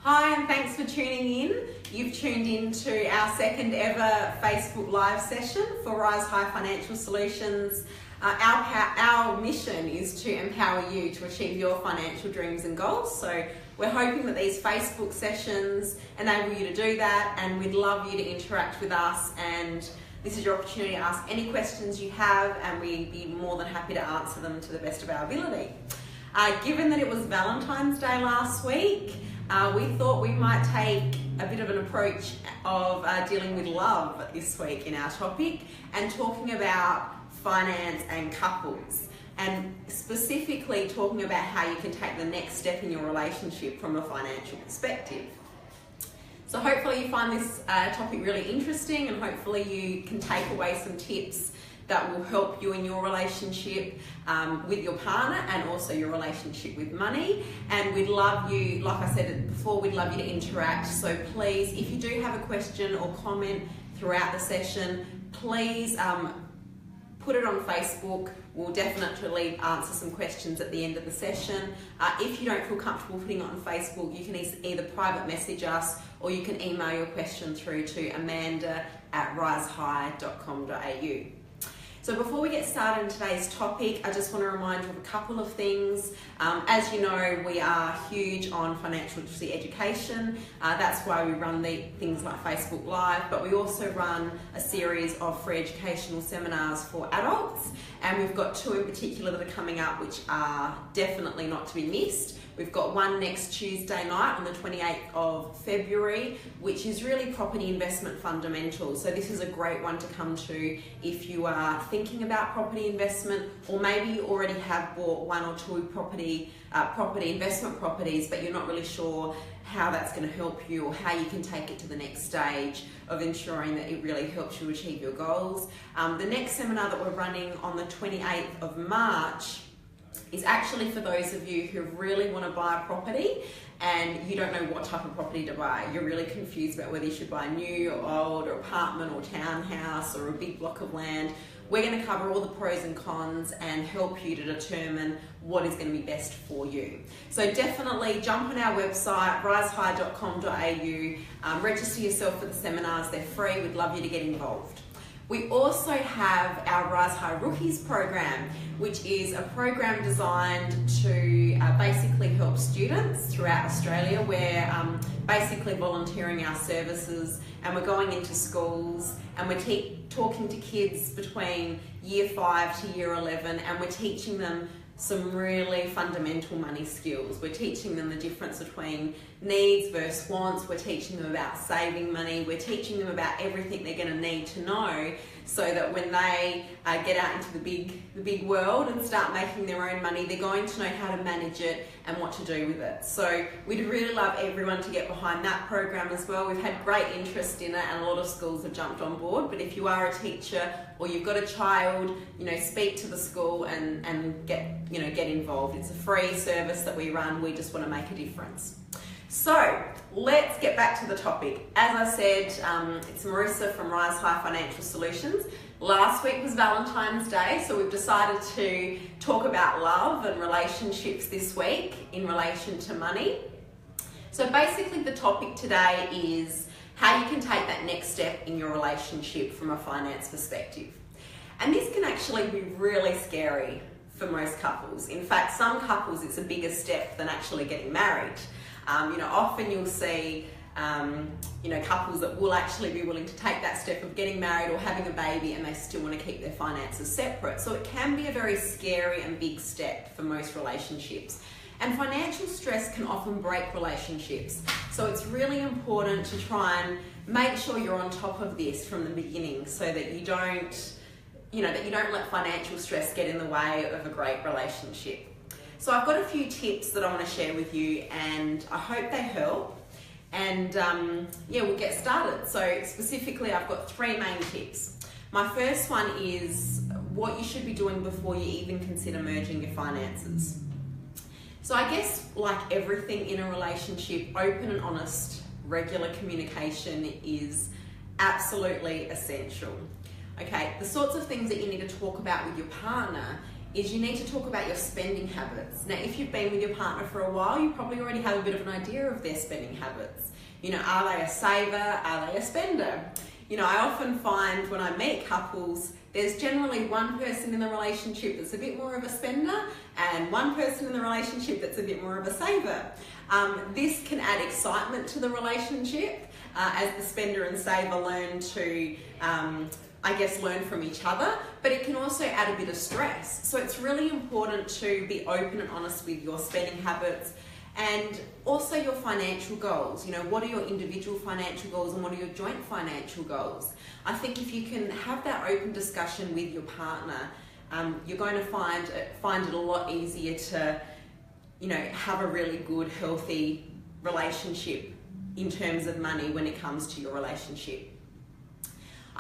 Hi, and thanks for tuning in. You've tuned in to our second ever Facebook Live session for Rise High Financial Solutions. Our mission is to empower you to achieve your financial dreams and goals. So we're hoping that these Facebook sessions enable you to do that, and we'd love you to interact with us. And this is your opportunity to ask any questions you have, and we'd be more than happy to answer them to the best of our ability. Given that it was Valentine's Day last week, we thought we might take a bit of an approach of dealing with love this week in our topic and talking about finance and couples, and specifically talking about how you can take the next step in your relationship from a financial perspective. So hopefully you find this topic really interesting, and hopefully you can take away some tips that will help you in your relationship with your partner and also your relationship with money. And we'd love you, like I said before, we'd love you to interact. So please, if you do have a question or comment throughout the session, please put it on Facebook. We'll definitely answer some questions at the end of the session. If you don't feel comfortable putting it on Facebook, you can either private message us or you can email your question through to amanda@risehigh.com.au. So before we get started in today's topic, I just want to remind you of a couple of things. As you know, we are huge on financial literacy education. That's why we run things like Facebook Live, but we also run a series of free educational seminars for adults. And we've got two in particular that are coming up, which are definitely not to be missed. We've got one next Tuesday night on the 28th of February, which is really property investment fundamentals. So this is a great one to come to if you are thinking about property investment, or maybe you already have bought one or two property investment properties, but you're not really sure how that's going to help you or how you can take it to the next stage of ensuring that it really helps you achieve your goals. The next seminar that we're running on the 28th of March is actually for those of you who really want to buy a property and you don't know what type of property to buy. You're really confused about whether you should buy a new or old or apartment or townhouse or a big block of land. We're going to cover all the pros and cons and help you to determine what is going to be best for you. So definitely jump on our website, risehigh.com.au, register yourself for the seminars. They're free. We'd love you to get involved. We also have our Rise High Rookies program, which is a program designed to basically help students throughout Australia. We're basically volunteering our services, and we're going into schools, and we're talking to kids between year 5 to year 11, and we're teaching them some really fundamental money skills. We're teaching them the difference between needs versus wants. We're teaching them about saving money. We're teaching them about everything they're going to need to know so that when they get out into the big world and start making their own money, they're going to know how to manage it and what to do with it. So we'd really love everyone to get behind that program as well. We've had great interest in it, and a lot of schools have jumped on board. But if you are a teacher or you've got a child, speak to the school and get involved. It's a free service that we run. We just want to make a difference. So let's get back to the topic. As I said, it's Marissa from Rise High Financial Solutions. Last week was Valentine's Day, so we've decided to talk about love and relationships this week in relation to money. So basically the topic today is how you can take that next step in your relationship from a finance perspective. And this can actually be really scary for most couples. In fact, some couples it's a bigger step than actually getting married. Often you'll see, couples that will actually be willing to take that step of getting married or having a baby, and they still want to keep their finances separate. So it can be a very scary and big step for most relationships. And financial stress can often break relationships. So it's really important to try and make sure you're on top of this from the beginning, so that you don't let financial stress get in the way of a great relationship. So I've got a few tips that I want to share with you, and I hope they help. And we'll get started. So specifically, I've got 3 main tips. My first one is what you should be doing before you even consider merging your finances. So I guess, like everything in a relationship, open and honest, regular communication is absolutely essential. Okay, the sorts of things that you need to talk about with your partner is you need to talk about your spending habits. Now, if you've been with your partner for a while, you probably already have a bit of an idea of their spending habits. You know, are they a saver? Are they a spender? You know, I often find when I meet couples, there's generally one person in the relationship that's a bit more of a spender and one person in the relationship that's a bit more of a saver. This can add excitement to the relationship as the spender and saver learn to, learn from each other, but it can also add a bit of stress. So it's really important to be open and honest with your spending habits and also your financial goals. You know, what are your individual financial goals and what are your joint financial goals? I think if you can have that open discussion with your partner, you're going to find it a lot easier to, you know, have a really good, healthy relationship in terms of money when it comes to your relationship.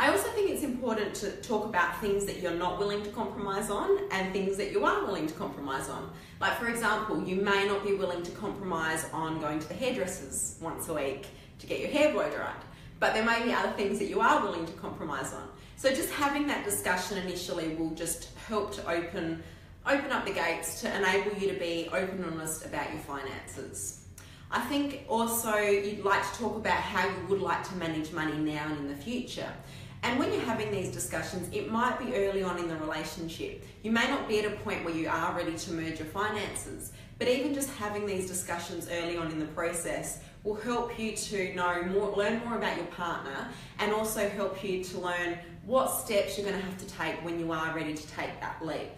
I also think it's important to talk about things that you're not willing to compromise on and things that you are willing to compromise on. Like, for example, you may not be willing to compromise on going to the hairdressers once a week to get your hair blow dried, but there may be other things that you are willing to compromise on. So just having that discussion initially will just help to open up the gates to enable you to be open and honest about your finances. I think also you'd like to talk about how you would like to manage money now and in the future. And when you're having these discussions, it might be early on in the relationship. You may not be at a point where you are ready to merge your finances, but even just having these discussions early on in the process will help you to learn more about your partner and also help you to learn what steps you're going to have to take when you are ready to take that leap.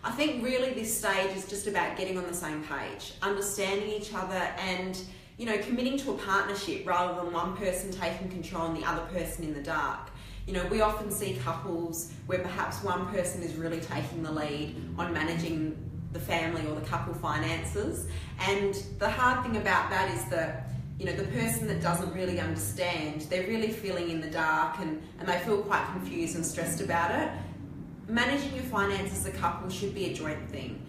I think really this stage is just about getting on the same page, understanding each other and, you know, committing to a partnership rather than one person taking control and the other person in the dark. You know, we often see couples where perhaps one person is really taking the lead on managing the family or the couple finances. And the hard thing about that is that, you know, the person that doesn't really understand, they're really feeling in the dark and they feel quite confused and stressed about it. Managing your finances as a couple should be a joint thing.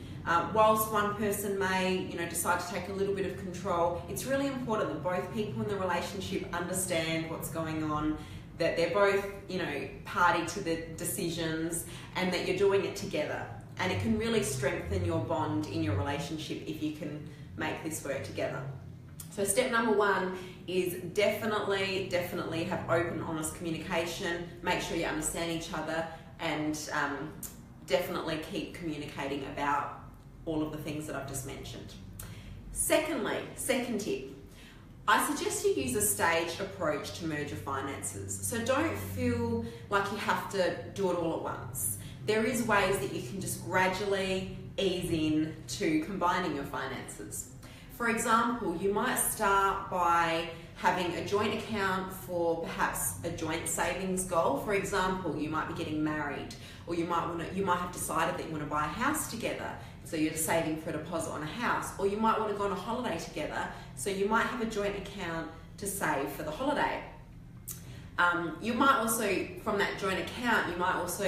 Whilst one person may, you know, decide to take a little bit of control, it's really important that both people in the relationship understand what's going on, that they're both, you know, party to the decisions and that you're doing it together. And it can really strengthen your bond in your relationship if you can make this work together. So step number one is definitely have open, honest communication. Make sure you understand each other and definitely keep communicating about all of the things that I've just mentioned. Secondly, second tip, I suggest you use a staged approach to merge your finances. So don't feel like you have to do it all at once. There is ways that you can just gradually ease in to combining your finances. For example, you might start by having a joint account for perhaps a joint savings goal. For example, you might be getting married, or you might have decided that you want to buy a house together, so you're saving for a deposit on a house, or you might want to go on a holiday together, so you might have a joint account to save for the holiday. You might also, from that joint account, you might also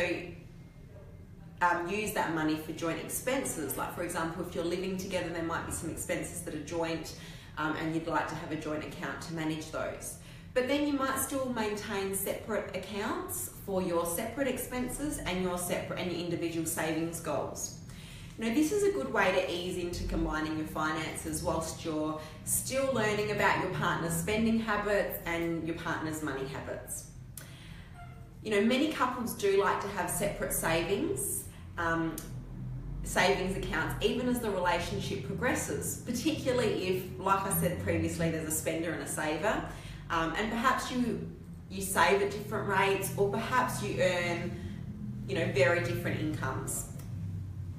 use that money for joint expenses. Like, for example, if you're living together, there might be some expenses that are joint and you'd like to have a joint account to manage those. But then you might still maintain separate accounts for your separate expenses and your individual savings goals. You know, this is a good way to ease into combining your finances whilst you're still learning about your partner's spending habits and your partner's money habits. You know, many couples do like to have separate savings accounts even as the relationship progresses, particularly if, like I said previously, there's a spender and a saver, and perhaps you save at different rates, or perhaps you earn, you know, very different incomes.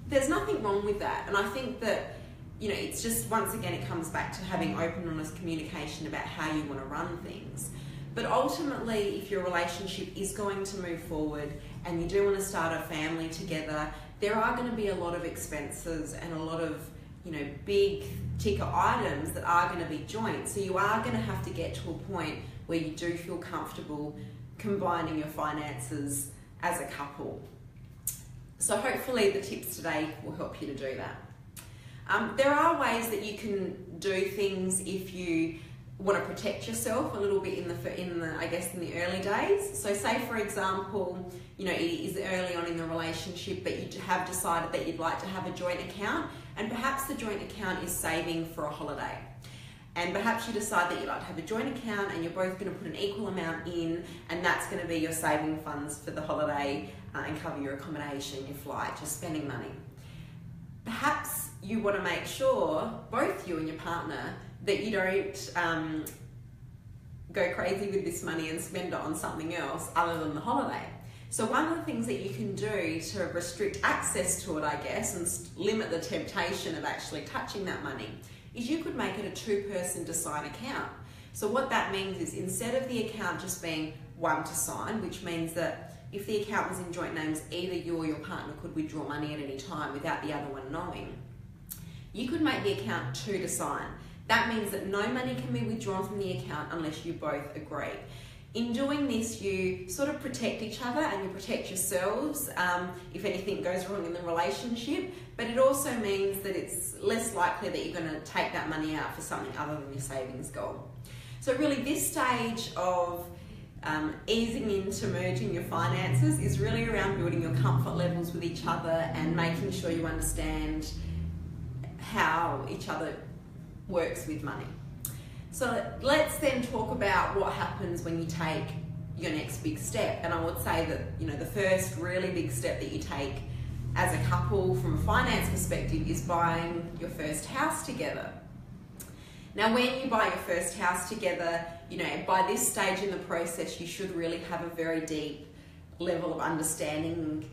There's nothing wrong with that, and I think that, you know, it's just, once again, it comes back to having open and honest communication about how you want to run things. But ultimately, if your relationship is going to move forward and you do want to start a family together, there are going to be a lot of expenses and a lot of, you know, big ticket items that are going to be joint. So you are going to have to get to a point where you do feel comfortable combining your finances as a couple. So hopefully the tips today will help you to do that. There are ways that you can do things if you want to protect yourself a little bit in the early days. So say for example, it is early on in the relationship, but you have decided that you'd like to have a joint account, and perhaps the joint account is saving for a holiday. And perhaps you decide that you'd like to have a joint account and you're both going to put an equal amount in, and that's going to be your saving funds for the holiday and cover your accommodation, your flight, your spending money. Perhaps you want to make sure, both you and your partner, that you don't go crazy with this money and spend it on something else other than the holiday. So one of the things that you can do to restrict access to it, I guess, and limit the temptation of actually touching that money, is you could make it a two-person to sign account. So what that means is, instead of the account just being one to sign, which means that if the account was in joint names, either you or your partner could withdraw money at any time without the other one knowing, you could make the account two to sign. That means that no money can be withdrawn from the account unless you both agree. In doing this, you sort of protect each other and you protect yourselves if anything goes wrong in the relationship, but it also means that it's less likely that you're going to take that money out for something other than your savings goal. So really, this stage of easing into merging your finances is really around building your comfort levels with each other and making sure you understand how each other works with money. So let's then talk about what happens when you take your next big step. And I would say that the first really big step that you take as a couple from a finance perspective is buying your first house together. Now when you buy your first house together, by this stage in the process you should really have a very deep level of understanding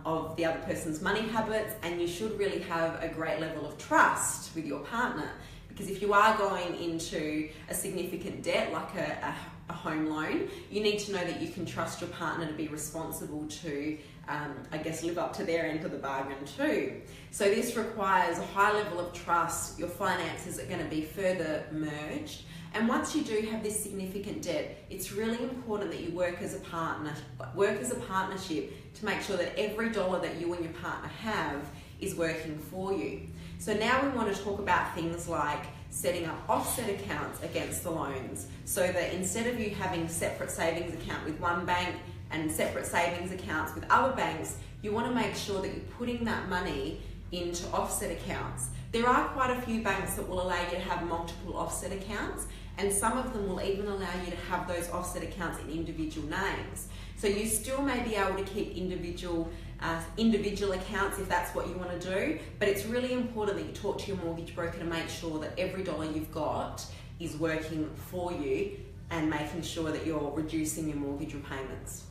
of the other person's money habits, and you should really have a great level of trust with your partner. Because if you are going into a significant debt like a home loan, you need to know that you can trust your partner to be responsible to, live up to their end of the bargain too. So this requires a high level of trust. Your finances are going to be further merged. And once you do have this significant debt, it's really important that you work as a partnership to make sure that every dollar that you and your partner have is working for you. So now we want to talk about things like setting up offset accounts against the loans, so that instead of you having separate savings account with one bank and separate savings accounts with other banks, you want to make sure that you're putting that money into offset accounts. There are quite a few banks that will allow you to have multiple offset accounts, and some of them will even allow you to have those offset accounts in individual names. So you still may be able to keep individual accounts if that's what you want to do, but it's really important that you talk to your mortgage broker to make sure that every dollar you've got is working for you and making sure that you're reducing your mortgage repayments.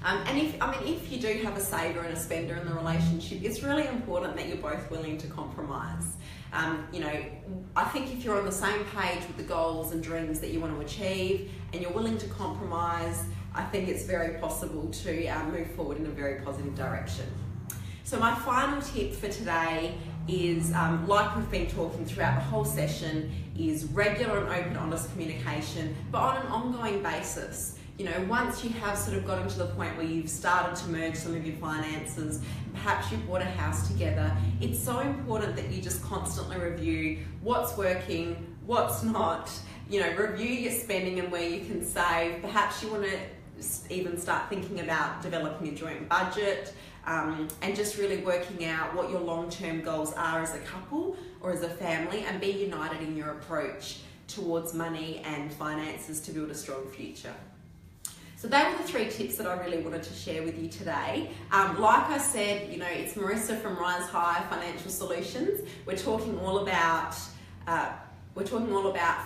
And if you do have a saver and a spender in the relationship, it's really important that you're both willing to compromise. I think if you're on the same page with the goals and dreams that you want to achieve and you're willing to compromise, I think it's very possible to move forward in a very positive direction. So my final tip for today is, like we've been talking throughout the whole session, is regular and open, honest communication, but on an ongoing basis. Once you have sort of gotten to the point where you've started to merge some of your finances, perhaps you've bought a house together, it's so important that you just constantly review what's working, what's not, review your spending and where you can save. Perhaps you want to even start thinking about developing a joint budget, and just really working out what your long-term goals are as a couple or as a family, and be united in your approach towards money and finances to build a strong future. So they were the 3 tips that I really wanted to share with you today. Like I said, it's Marissa from Rise High Financial Solutions. We're talking all about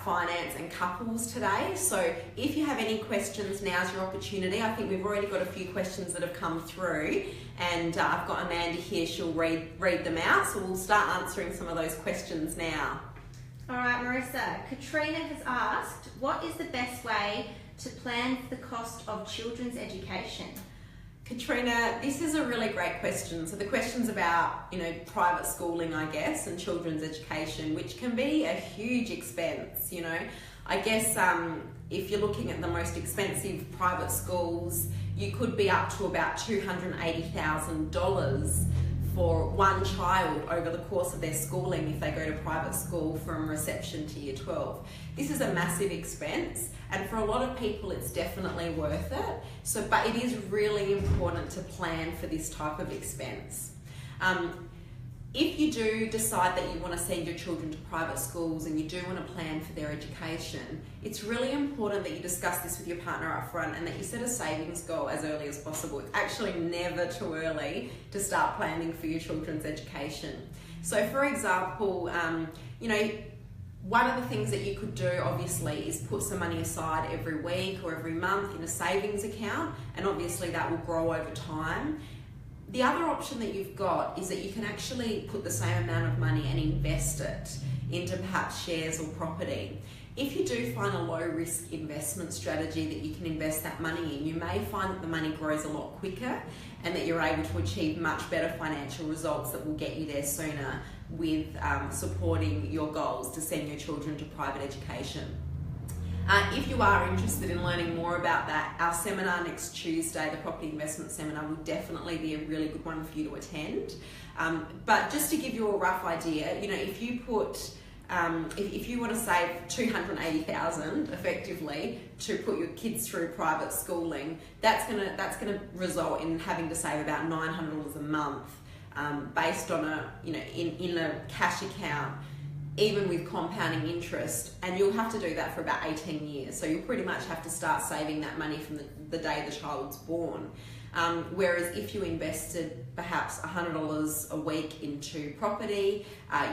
finance and couples today. So if you have any questions, now's your opportunity. I think we've already got a few questions that have come through, and I've got Amanda here, she'll read them out. So we'll start answering some of those questions now. All right, Marissa. Katrina has asked, what is the best way to plan for the cost of children's education? Katrina, this is a really great question. So the question's about, private schooling, I guess, and children's education, which can be a huge expense, I guess if you're looking at the most expensive private schools, you could be up to about $280,000 for one child over the course of their schooling if they go to private school from reception to year 12. This is a massive expense, and for a lot of people it's definitely worth it. But it is really important to plan for this type of expense. If you do decide that you want to send your children to private schools and you do want to plan for their education, it's really important that you discuss this with your partner up front and that you set a savings goal as early as possible. It's actually never too early to start planning for your children's education. So for example, one of the things that you could do obviously is put some money aside every week or every month in a savings account, and obviously that will grow over time. The other option that you've got is that you can actually put the same amount of money and invest it into perhaps shares or property. If you do find a low risk investment strategy that you can invest that money in, you may find that the money grows a lot quicker and that you're able to achieve much better financial results that will get you there sooner with supporting your goals to send your children to private education. If you are interested in learning more about that, our seminar next Tuesday, the property investment seminar, will definitely be a really good one for you to attend. But just to give you a rough idea, if you put, if you want to save $280,000 effectively to put your kids through private schooling, that's gonna result in having to save about $900 a month, based on in a cash account, even with compounding interest, and you'll have to do that for about 18 years. So you'll pretty much have to start saving that money from the day the child's born. Whereas if you invested perhaps $100 a week into property,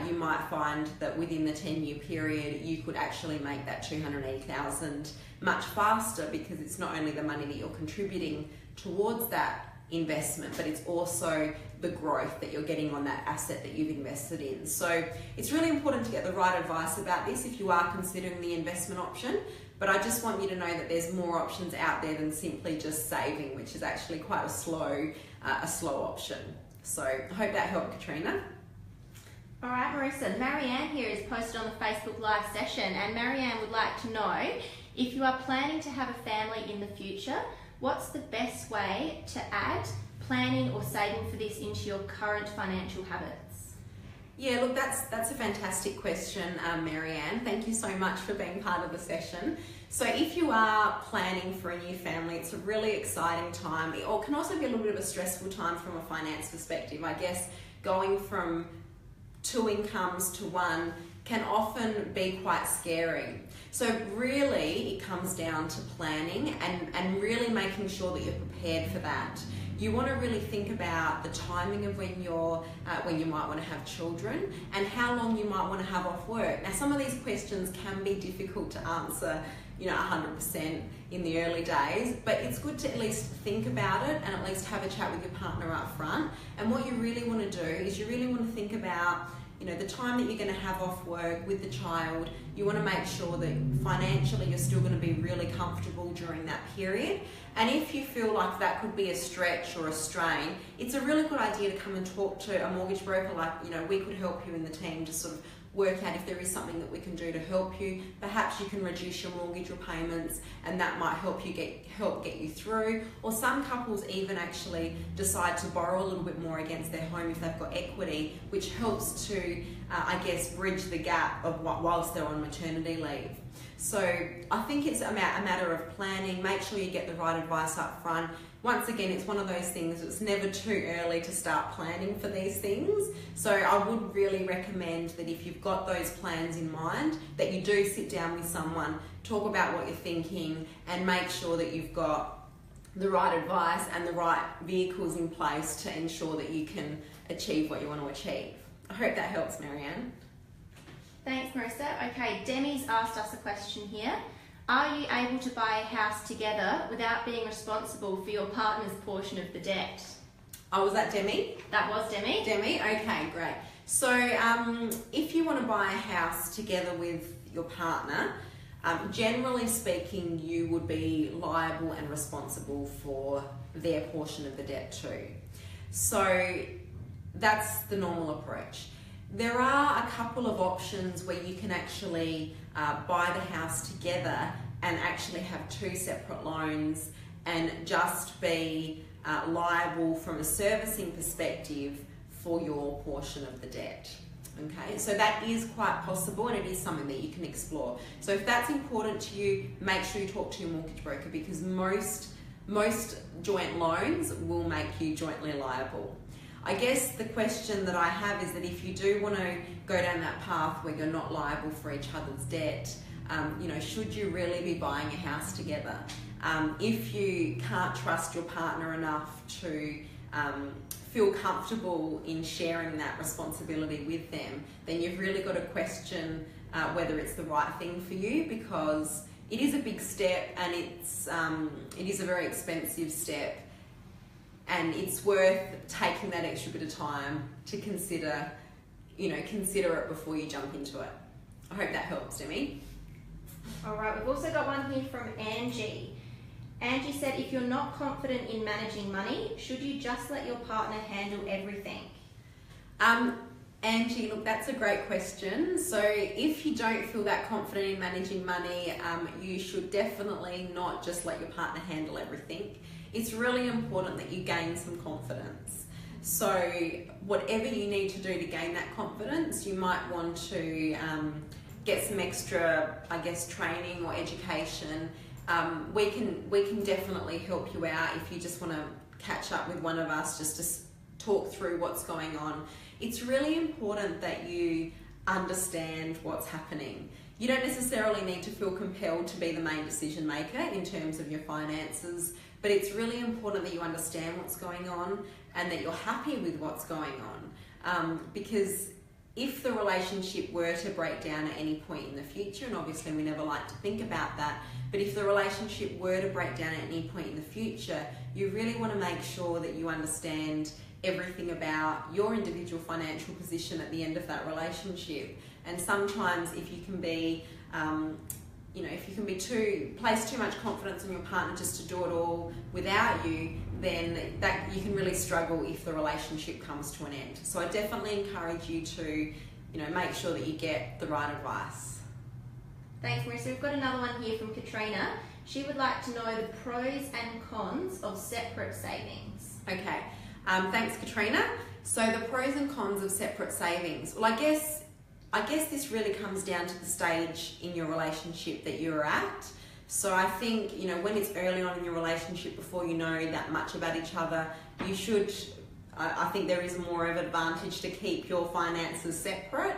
you might find that within the 10-year period, you could actually make that $280,000 much faster, because it's not only the money that you're contributing towards that investment, but it's also the growth that you're getting on that asset that you've invested in. So it's really important to get the right advice about this if you are considering the investment option. But I just want you to know that there's more options out there than simply just saving, which is actually quite a slow option. So I hope that helped, Katrina. All right, Marissa, Marianne here is posted on the Facebook Live session, and Marianne would like to know, if you are planning to have a family in the future, what's the best way to add planning or saving for this into your current financial habits? Yeah, look, that's a fantastic question, Marianne. Thank you so much for being part of the session. So if you are planning for a new family, it's a really exciting time. It can also be a little bit of a stressful time from a finance perspective. I guess going from 2 incomes to 1 can often be quite scary. So really it comes down to planning and really making sure that you're prepared for that. You want to really think about the timing of when you might want to have children and how long you might want to have off work. Now, some of these questions can be difficult to answer 100% in the early days, but it's good to at least think about it and at least have a chat with your partner up front. And what you really want to do is you really want to think about the time that you're going to have off work with the child. You want to make sure that financially you're still going to be really comfortable during that period. And if you feel like that could be a stretch or a strain, it's a really good idea to come and talk to a mortgage broker. We could help you in the team to sort of work out if there is something that we can do to help you. Perhaps you can reduce your mortgage repayments, and that might help get you through. Or some couples even actually decide to borrow a little bit more against their home if they've got equity, which helps to, bridge the gap of whilst they're on maternity leave. So I think it's a matter of planning. Make sure you get the right advice up front. Once again, it's one of those things, it's never too early to start planning for these things. So I would really recommend that if you've got those plans in mind, that you do sit down with someone, talk about what you're thinking, and make sure that you've got the right advice and the right vehicles in place to ensure that you can achieve what you want to achieve. I hope that helps, Marianne. Thanks, Marissa. Okay, Demi's asked us a question here. Are you able to buy a house together without being responsible for your partner's portion of the debt? Oh, was that Demi? That was Demi. Demi, okay, great. So if you want to buy a house together with your partner, generally speaking, you would be liable and responsible for their portion of the debt too. So that's the normal approach. There are a couple of options where you can actually buy the house together and actually have 2 separate loans and just be liable from a servicing perspective for your portion of the debt. Okay, so that is quite possible, and it is something that you can explore. So if that's important to you, make sure you talk to your mortgage broker, because most joint loans will make you jointly liable. I guess the question that I have is that if you do want to go down that path where you're not liable for each other's debt, should you really be buying a house together? If you can't trust your partner enough to feel comfortable in sharing that responsibility with them, then you've really got to question whether it's the right thing for you, because it is a big step, and it is a very expensive step, and it's worth taking that extra bit of time to consider it before you jump into it. I hope that helps, Demi. All right, we've also got one here from Angie. Angie said, if you're not confident in managing money, should you just let your partner handle everything? Angie, look, that's a great question. So if you don't feel that confident in managing money, you should definitely not just let your partner handle everything. It's really important that you gain some confidence. So whatever you need to do to gain that confidence, you might want to get some extra, training or education. We can definitely help you out if you just want to catch up with one of us just to talk through what's going on. It's really important that you understand what's happening. You don't necessarily need to feel compelled to be the main decision maker in terms of your finances, but it's really important that you understand what's going on and that you're happy with what's going on. Because if the relationship were to break down at any point in the future, and obviously we never like to think about that, but if the relationship were to break down at any point in the future, you really want to make sure that you understand everything about your individual financial position at the end of that relationship. And sometimes if you can be, place too much confidence in your partner just to do it all without you, then that you can really struggle if the relationship comes to an end. So I definitely encourage you to, make sure that you get the right advice. Thanks, Marissa. We've got another one here from Katrina. She would like to know the pros and cons of separate savings. Okay, thanks, Katrina. So the pros and cons of separate savings. Well, I guess this really comes down to the stage in your relationship that you're at. So I think, when it's early on in your relationship, before you know that much about each other, I think there is more of an advantage to keep your finances separate.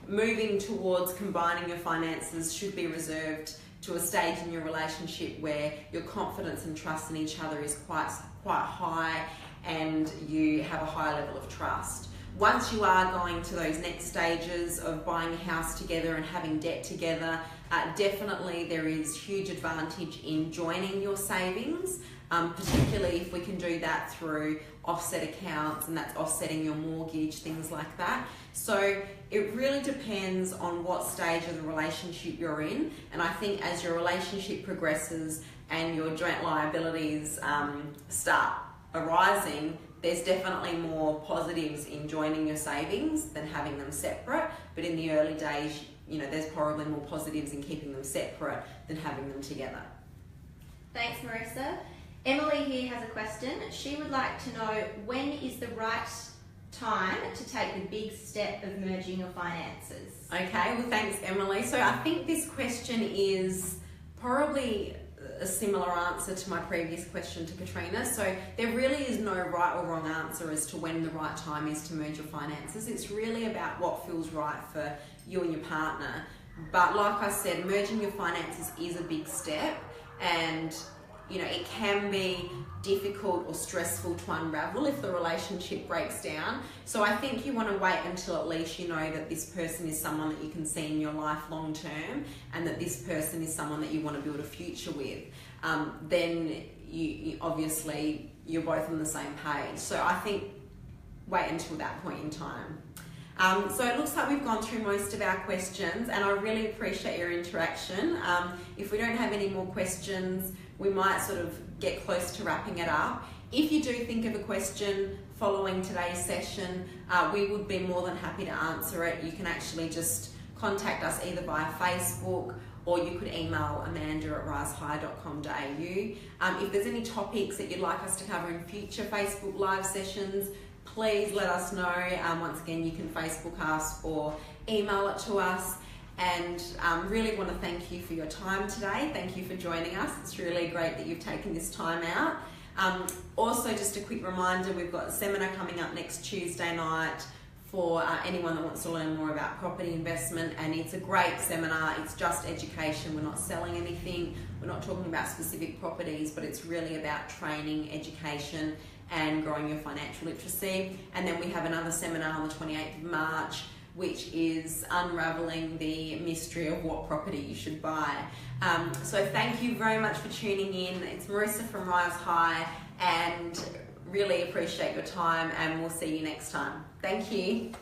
Moving towards combining your finances should be reserved to a stage in your relationship where your confidence and trust in each other is quite high, and you have a high level of trust. Once you are going to those next stages of buying a house together and having debt together, definitely there is huge advantage in joining your savings, particularly if we can do that through offset accounts, and that's offsetting your mortgage, things like that. So it really depends on what stage of the relationship you're in, and I think as your relationship progresses and your joint liabilities start arising, there's definitely more positives in joining your savings than having them separate. But in the early days, there's probably more positives in keeping them separate than having them together. Thanks, Marissa. Emily here has a question. She would like to know, when is the right time to take the big step of merging your finances? Okay, well, thanks, Emily. So I think this question is probably a similar answer to my previous question to Katrina. So there really is no right or wrong answer as to when the right time is to merge your finances. It's really about what feels right for you and your partner. But like I said, merging your finances is a big step, and it can be difficult or stressful to unravel if the relationship breaks down. So I think you want to wait until at least you know that this person is someone that you can see in your life long term, and that this person is someone that you want to build a future with. Then you obviously you're both on the same page. So I think wait until that point in time. So it looks like we've gone through most of our questions, and I really appreciate your interaction. If we don't have any more questions, we might sort of get close to wrapping it up. If you do think of a question following today's session, we would be more than happy to answer it. You can actually just contact us either via Facebook, or you could email amanda@risehigh.com.au. If there's any topics that you'd like us to cover in future Facebook Live sessions, please let us know. Once again, you can Facebook us or email it to us. And really want to thank you for your time today. Thank you for joining us. It's really great that you've taken this time out. Also, just a quick reminder, we've got a seminar coming up next Tuesday night for anyone that wants to learn more about property investment, and it's a great seminar. It's just education. We're not selling anything. We're not talking about specific properties, but it's really about training, education, and growing your financial literacy. And then we have another seminar on the 28th of March, which is unraveling the mystery of what property you should buy. So thank you very much for tuning in. It's Marissa from Rise High, and really appreciate your time, and we'll see you next time. Thank you.